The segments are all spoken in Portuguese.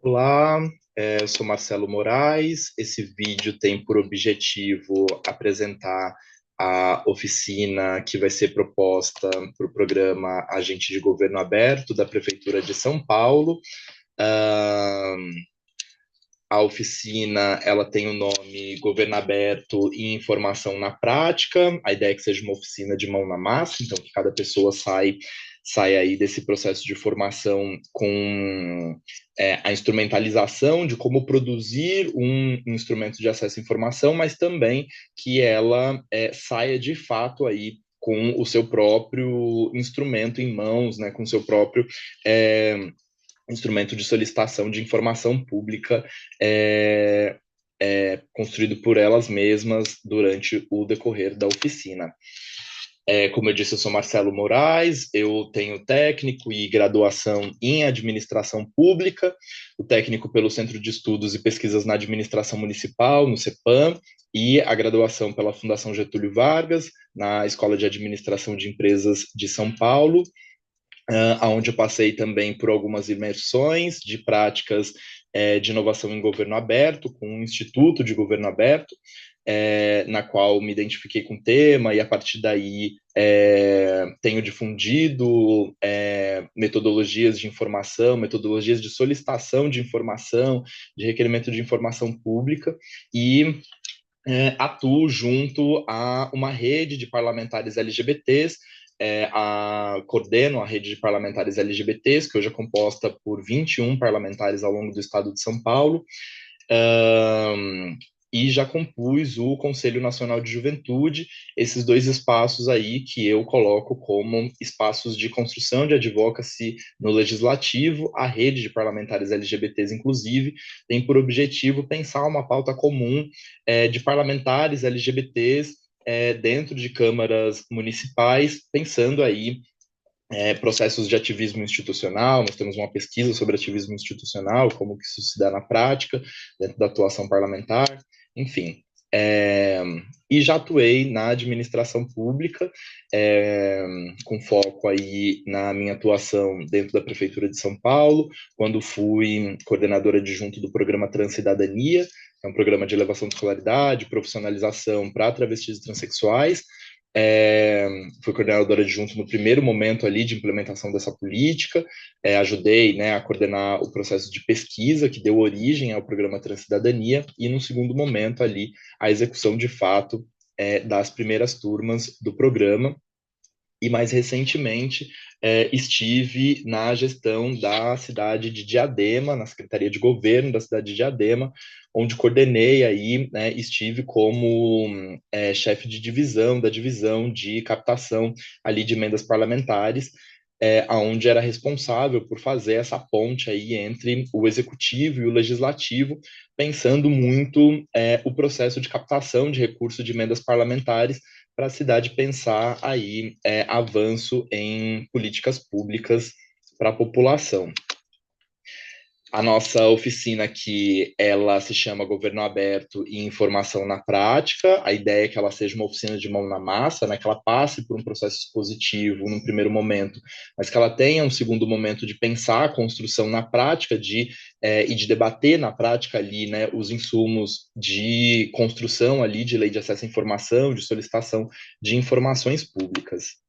Olá, eu sou Marcelo Moraes. Esse vídeo tem por objetivo apresentar a oficina que vai ser proposta para o programa Agente de Governo Aberto da Prefeitura de São Paulo. Ah, a oficina ela tem o nome Governo Aberto e Informação na Prática. A ideia é que seja uma oficina de mão na massa, então que cada pessoa sai aí desse processo de formação com a instrumentalização de como produzir um instrumento de acesso à informação, mas também que ela saia de fato aí com o seu próprio instrumento em mãos, né, com o seu próprio instrumento de solicitação de informação pública construído por elas mesmas durante o decorrer da oficina. Como eu disse, eu sou Marcelo Moraes, eu tenho técnico e graduação em administração pública, o técnico pelo Centro de Estudos e Pesquisas na Administração Municipal, no CEPAM, e a graduação pela Fundação Getúlio Vargas, na Escola de Administração de Empresas de São Paulo, onde eu passei também por algumas imersões de práticas de inovação em governo aberto, com um Instituto de Governo Aberto, na qual me identifiquei com o tema e a partir daí tenho difundido metodologias de informação, metodologias de solicitação de informação, de requerimento de informação pública e atuo junto a uma rede de parlamentares LGBTs, coordeno a rede de parlamentares LGBTs, que hoje é composta por 21 parlamentares ao longo do estado de São Paulo, e já compus o Conselho Nacional de Juventude, esses dois espaços aí que eu coloco como espaços de construção de advocacy no legislativo. A rede de parlamentares LGBTs, inclusive, tem por objetivo pensar uma pauta comum de parlamentares LGBTs dentro de câmaras municipais, pensando aí processos de ativismo institucional. Nós temos uma pesquisa sobre ativismo institucional, como que isso se dá na prática, dentro da atuação parlamentar, enfim. E já atuei na administração pública, com foco aí na minha atuação dentro da Prefeitura de São Paulo, quando fui coordenadora adjunta do programa Transcidadania, que é um programa de elevação de escolaridade, profissionalização para travestis e transexuais. Fui coordenadora adjunto no primeiro momento ali de implementação dessa política, ajudei, né, a coordenar o processo de pesquisa que deu origem ao programa Transcidadania e no segundo momento ali a execução de fato das primeiras turmas do programa. E mais recentemente estive na gestão da cidade de Diadema, na Secretaria de Governo da cidade de Diadema, onde coordenei aí, né, estive como chefe de divisão, da divisão de captação ali de emendas parlamentares, onde era responsável por fazer essa ponte aí entre o executivo e o legislativo, pensando muito o processo de captação de recursos de emendas parlamentares para a cidade pensar aí avanço em políticas públicas para a população. A nossa oficina aqui, ela se chama Governo Aberto e Informação na Prática. A ideia é que ela seja uma oficina de mão na massa, né, que ela passe por um processo expositivo num primeiro momento, mas que ela tenha um segundo momento de pensar a construção na prática e de debater na prática ali, né, os insumos de construção ali de lei de acesso à informação, de solicitação de informações públicas.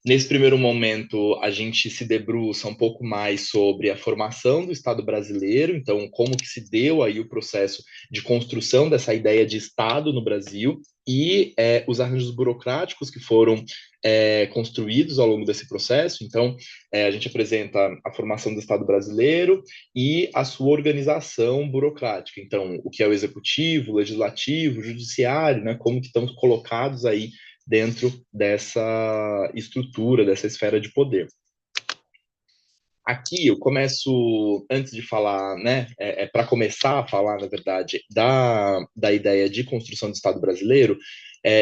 Nesse primeiro momento, a gente se debruça um pouco mais sobre a formação do Estado brasileiro, então como que se deu aí o processo de construção dessa ideia de Estado no Brasil e os arranjos burocráticos que foram construídos ao longo desse processo. Então, a gente apresenta a formação do Estado brasileiro e a sua organização burocrática. Então, o que é o executivo, o legislativo, o judiciário, né, como que estão colocados aí dentro dessa estrutura, dessa esfera de poder. Aqui eu começo, antes de falar, né, para começar a falar, na verdade, da ideia de construção do Estado brasileiro,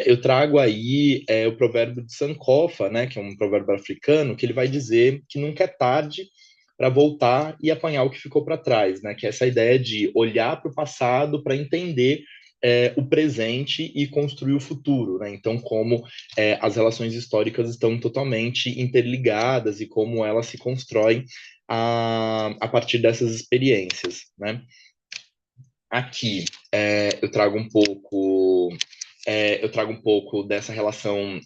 eu trago aí o provérbio de Sankofa, né, que é um provérbio africano, que ele vai dizer que nunca é tarde para voltar e apanhar o que ficou para trás, né, que é essa ideia de olhar para o passado para entender o presente e construir o futuro, né? Então, como as relações históricas estão totalmente interligadas e como elas se constroem a partir dessas experiências, né? Aqui eu trago um pouco dessa relação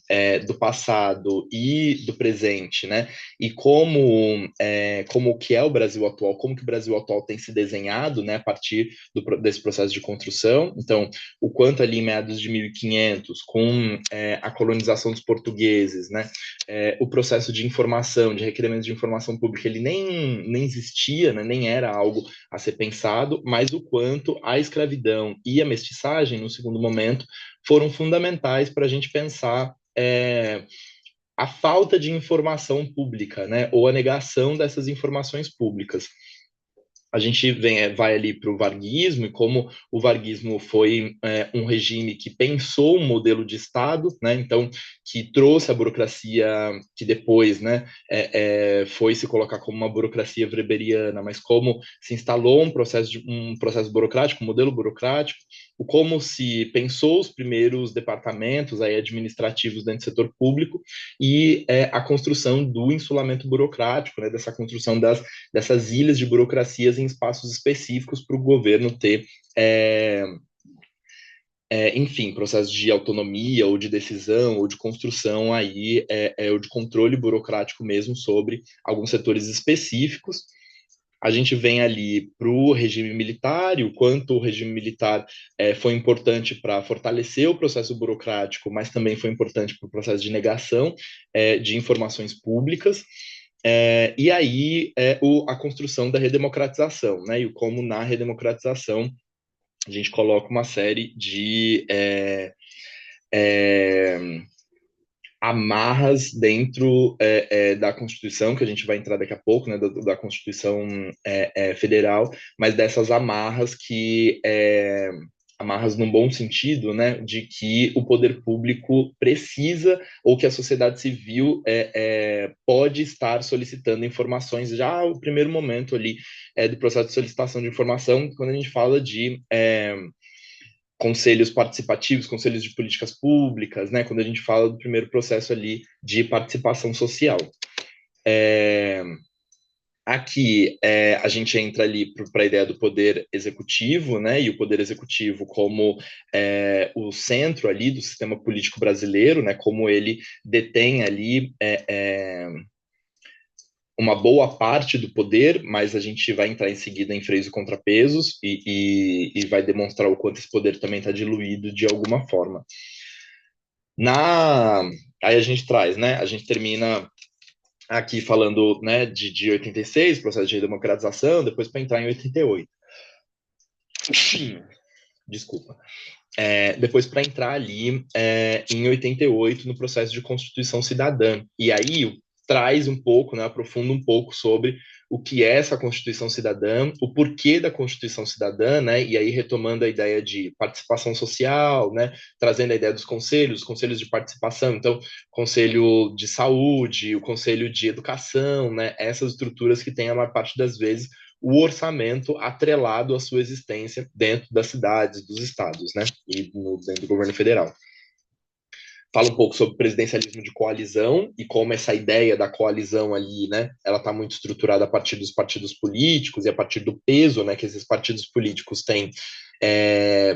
do passado e do presente, né? E como que é o Brasil atual, como que o Brasil atual tem se desenhado, né? A partir desse processo de construção. Então, o quanto ali em meados de 1500, com a colonização dos portugueses, né? O processo de informação, de requerimento de informação pública, ele nem existia, né? Nem era algo a ser pensado, mas o quanto a escravidão e a mestiçagem, no segundo momento, foram fundamentais para a gente pensar a falta de informação pública, né, ou a negação dessas informações públicas. A gente vai ali para o varguismo e como o varguismo foi um regime que pensou um modelo de Estado, né, então que trouxe a burocracia que depois, né, foi se colocar como uma burocracia weberiana, mas como se instalou um processo burocrático, um modelo burocrático, o como se pensou os primeiros departamentos aí administrativos dentro do setor público e a construção do insulamento burocrático, né, dessa construção dessas ilhas de burocracias em espaços específicos para o governo ter, enfim, processos de autonomia ou de decisão ou de construção aí, ou de controle burocrático mesmo sobre alguns setores específicos. A gente vem ali para o regime militar e o quanto o regime militar foi importante para fortalecer o processo burocrático, mas também foi importante para o processo de negação de informações públicas. E aí a construção da redemocratização, né? E como na redemocratização a gente coloca uma série de amarras dentro da Constituição, que a gente vai entrar daqui a pouco, né, da Constituição Federal, mas dessas amarras que amarras num bom sentido, né, de que o poder público precisa ou que a sociedade civil pode estar solicitando informações já no primeiro momento ali do processo de solicitação de informação, quando a gente fala de conselhos participativos, conselhos de políticas públicas, né, quando a gente fala do primeiro processo ali de participação social. Aqui a gente entra ali para a ideia do poder executivo, né, e o poder executivo como o centro ali do sistema político brasileiro, né, como ele detém ali uma boa parte do poder, mas a gente vai entrar em seguida em freios e contrapesos e vai demonstrar o quanto esse poder também está diluído de alguma forma. Aí a gente traz, né, a gente termina aqui falando, né, de 86, processo de democratização, depois para entrar em 88. Desculpa. Depois para entrar ali em 88 no processo de Constituição Cidadã. E aí traz um pouco, né, aprofunda um pouco sobre o que é essa Constituição Cidadã, o porquê da Constituição Cidadã, né, e aí retomando a ideia de participação social, né, trazendo a ideia dos conselhos de participação, então, conselho de saúde, o conselho de educação, né, essas estruturas que têm a maior parte das vezes o orçamento atrelado à sua existência dentro das cidades, dos estados, né, e dentro do governo federal. Fala um pouco sobre presidencialismo de coalizão e como essa ideia da coalizão ali, né, ela está muito estruturada a partir dos partidos políticos e a partir do peso, né, que esses partidos políticos têm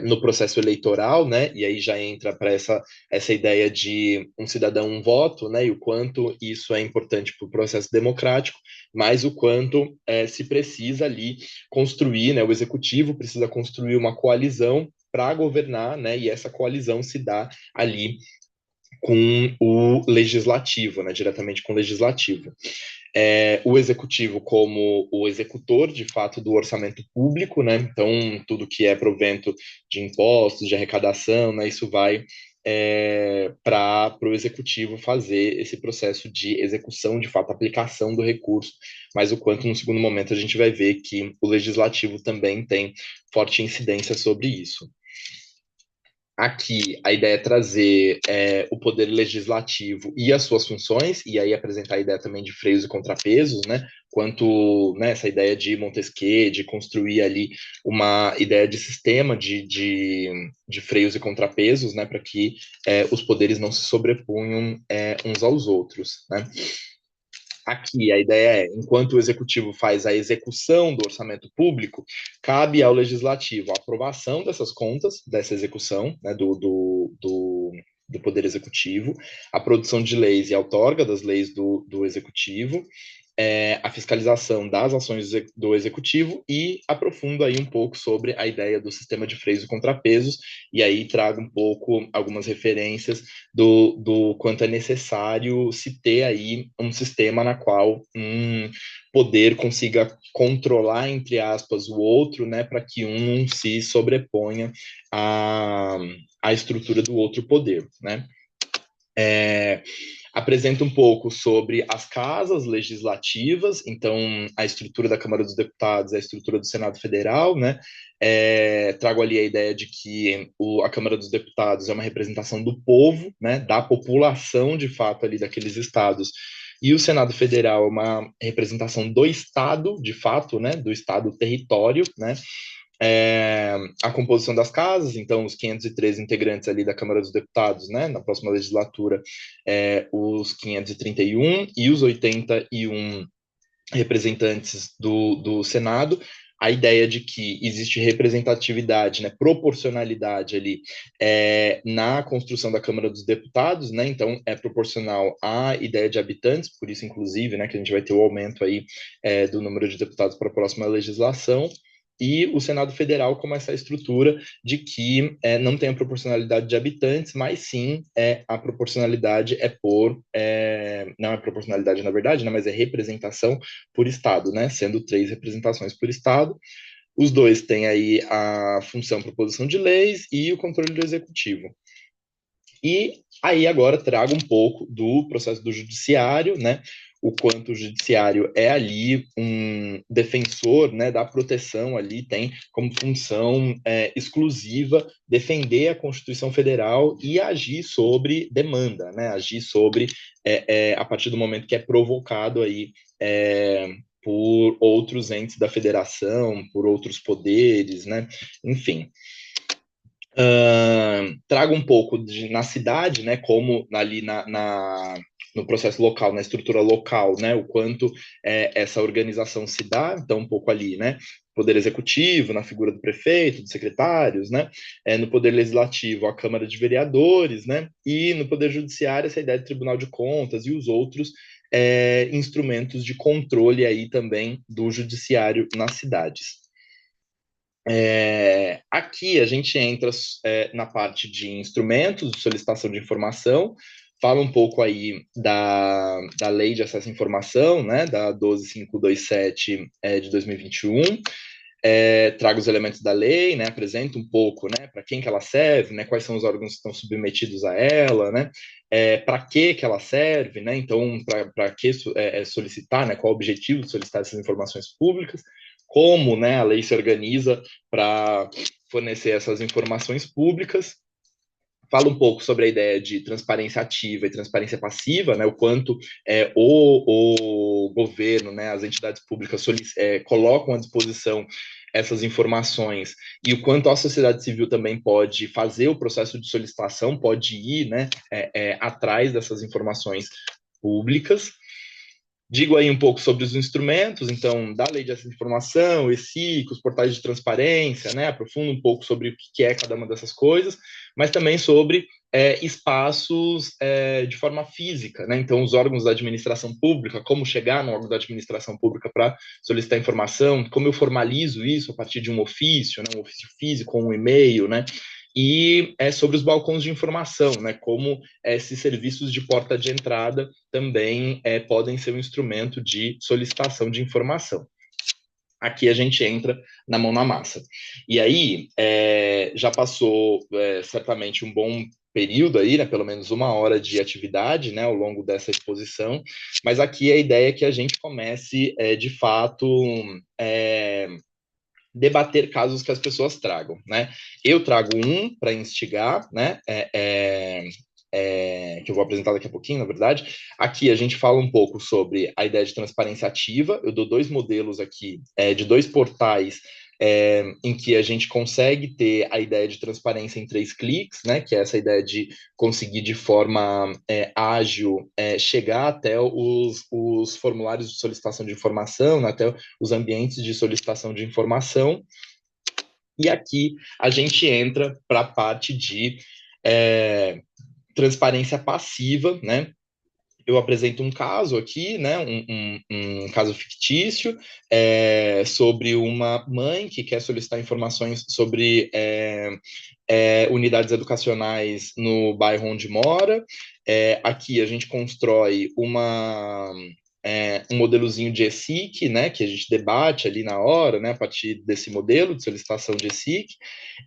no processo eleitoral, né, e aí já entra para essa ideia de um cidadão, um voto, né, e o quanto isso é importante para o processo democrático, mas o quanto se precisa ali construir, né, o executivo precisa construir uma coalizão para governar, né, e essa coalizão se dá ali com o legislativo, né, diretamente com o legislativo. O executivo como o executor, de fato, do orçamento público, né, então tudo que é provento de impostos, de arrecadação, né, isso vai para o executivo fazer esse processo de execução, de fato, aplicação do recurso, mas o quanto no segundo momento a gente vai ver que o legislativo também tem forte incidência sobre isso. Aqui, a ideia é trazer o poder legislativo e as suas funções, e aí apresentar a ideia também de freios e contrapesos, né? quanto, né, essa ideia de Montesquieu, de construir ali uma ideia de sistema de freios e contrapesos, né, para que os poderes não se sobrepunham uns aos outros, né. Aqui a ideia é, enquanto o executivo faz a execução do orçamento público, cabe ao legislativo a aprovação dessas contas, dessa execução, né, do Poder Executivo, a produção de leis e a outorga das leis do Executivo, a fiscalização das ações do executivo e aprofundo aí um pouco sobre a ideia do sistema de freios e contrapesos, e aí trago um pouco algumas referências do quanto é necessário se ter aí um sistema na qual um poder consiga controlar, entre aspas, o outro, né, para que um não se sobreponha à estrutura do outro poder, né. Apresenta um pouco sobre as casas legislativas, então a estrutura da Câmara dos Deputados, a estrutura do Senado Federal, né? Trago ali a ideia de que a Câmara dos Deputados é uma representação do povo, né? Da população, de fato, ali daqueles estados. E o Senado Federal é uma representação do Estado, de fato, né? Do Estado território, né? A composição das casas, então os 513 integrantes ali da Câmara dos Deputados, né, na próxima legislatura, os 531 e os 81 representantes do Senado, a ideia de que existe representatividade, né, proporcionalidade ali na construção da Câmara dos Deputados, né, então é proporcional à ideia de habitantes, por isso, inclusive, né, que a gente vai ter o aumento aí do número de deputados para a próxima legislação, e o Senado Federal como essa estrutura de que não tem a proporcionalidade de habitantes, mas sim a proporcionalidade não é proporcionalidade na verdade, né, mas é representação por estado, né, sendo 3 representações por estado. Os dois têm aí a função proposição de leis e o controle do executivo. E aí agora trago um pouco do processo do judiciário, né, o quanto o judiciário é ali um defensor, né, da proteção ali, tem como função exclusiva defender a Constituição Federal e agir sobre demanda, né, agir sobre, a partir do momento que é provocado aí por outros entes da federação, por outros poderes, né, enfim. Trago um pouco na cidade, né, como ali no processo local, na estrutura local, né, o quanto essa organização se dá, então um pouco ali, né, poder executivo, na figura do prefeito, dos secretários, né, no poder legislativo, a Câmara de Vereadores, né, e no poder judiciário, essa ideia de Tribunal de Contas e os outros instrumentos de controle aí também do judiciário nas cidades. Aqui a gente entra na parte de instrumentos de solicitação de informação, fala um pouco aí da Lei de Acesso à Informação, né, da 12527 de 2021, traga os elementos da lei, né, apresenta um pouco, né, para quem que ela serve, né, quais são os órgãos que estão submetidos a ela, né, para que ela serve, né, então para que solicitar, né, qual o objetivo de solicitar essas informações públicas, como, né, a lei se organiza para fornecer essas informações públicas. Fala um pouco sobre a ideia de transparência ativa e transparência passiva, né, o quanto o governo, né, as entidades públicas colocam à disposição essas informações e o quanto a sociedade civil também pode fazer o processo de solicitação, pode ir, né, atrás dessas informações públicas. Digo aí um pouco sobre os instrumentos, então, da Lei de Acesso à Informação, ESIC, os portais de transparência, né, aprofundo um pouco sobre o que é cada uma dessas coisas, mas também sobre espaços de forma física, né, então, os órgãos da administração pública, como chegar no órgão da administração pública para solicitar informação, como eu formalizo isso a partir de um ofício, né, um ofício físico, um e-mail, né, e sobre os balcões de informação, né, como esses serviços de porta de entrada também podem ser um instrumento de solicitação de informação. Aqui a gente entra na mão na massa. E aí, já passou certamente um bom período aí, né, pelo menos 1 hora de atividade, né, ao longo dessa exposição, mas aqui a ideia é que a gente comece, de fato, debater casos que as pessoas tragam, né? Eu trago um para instigar, né? que eu vou apresentar daqui a pouquinho, na verdade. Aqui a gente fala um pouco sobre a ideia de transparência ativa. Eu dou dois modelos aqui, de dois portais em que a gente consegue ter a ideia de transparência em 3 cliques, né, que é essa ideia de conseguir de forma ágil chegar até os formulários de solicitação de informação, né, até os ambientes de solicitação de informação. E aqui a gente entra para a parte de transparência passiva, né? Eu apresento um caso aqui, né, um caso fictício, sobre uma mãe que quer solicitar informações sobre unidades educacionais no bairro onde mora. Aqui a gente constrói um modelozinho de ESIC, né, que a gente debate ali na hora, né, a partir desse modelo de solicitação de ESIC,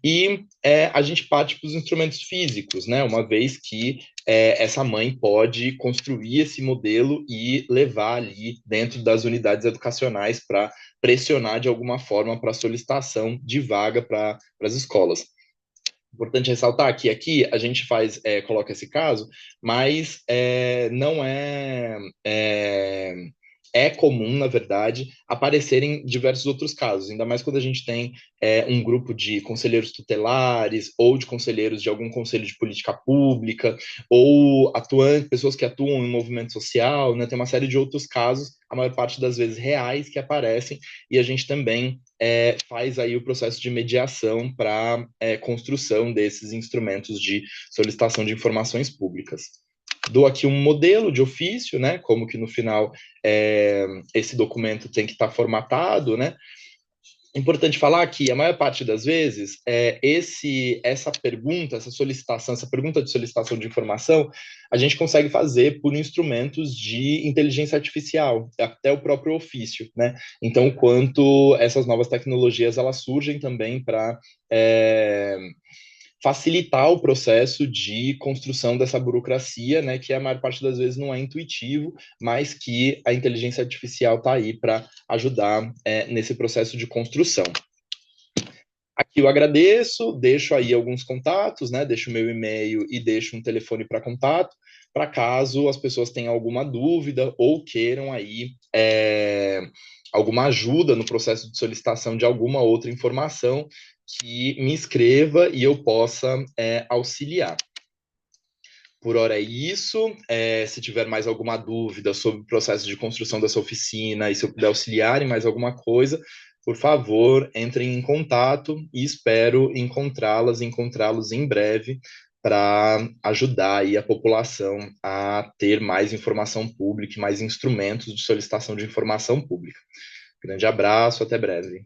e a gente parte para os instrumentos físicos, né, uma vez que essa mãe pode construir esse modelo e levar ali dentro das unidades educacionais para pressionar de alguma forma para a solicitação de vaga para as escolas. Importante ressaltar que aqui a gente coloca esse caso, mas não é comum, na verdade, aparecerem diversos outros casos, ainda mais quando a gente tem um grupo de conselheiros tutelares ou de conselheiros de algum conselho de política pública, ou pessoas que atuam em movimento social, né? Tem uma série de outros casos, a maior parte das vezes reais, que aparecem, e a gente também faz aí o processo de mediação para construção desses instrumentos de solicitação de informações públicas. Dou aqui um modelo de ofício, né? Como que no final esse documento tem que estar formatado, né? Importante falar que a maior parte das vezes essa pergunta, essa pergunta de solicitação de informação, a gente consegue fazer por instrumentos de inteligência artificial, até o próprio ofício, né? Então, quanto essas novas tecnologias elas surgem também para facilitar o processo de construção dessa burocracia, né, que a maior parte das vezes não é intuitivo, mas que a inteligência artificial está aí para ajudar nesse processo de construção. Aqui eu agradeço, deixo aí alguns contatos, né, deixo o meu e-mail e deixo um telefone para contato, para caso as pessoas tenham alguma dúvida ou queiram aí alguma ajuda no processo de solicitação de alguma outra informação, que me escreva e eu possa auxiliar. Por hora é isso. Se tiver mais alguma dúvida sobre o processo de construção dessa oficina e se eu puder auxiliar em mais alguma coisa, por favor, entrem em contato e espero encontrá-los em breve para ajudar aí a população a ter mais informação pública e mais instrumentos de solicitação de informação pública. Grande abraço, até breve.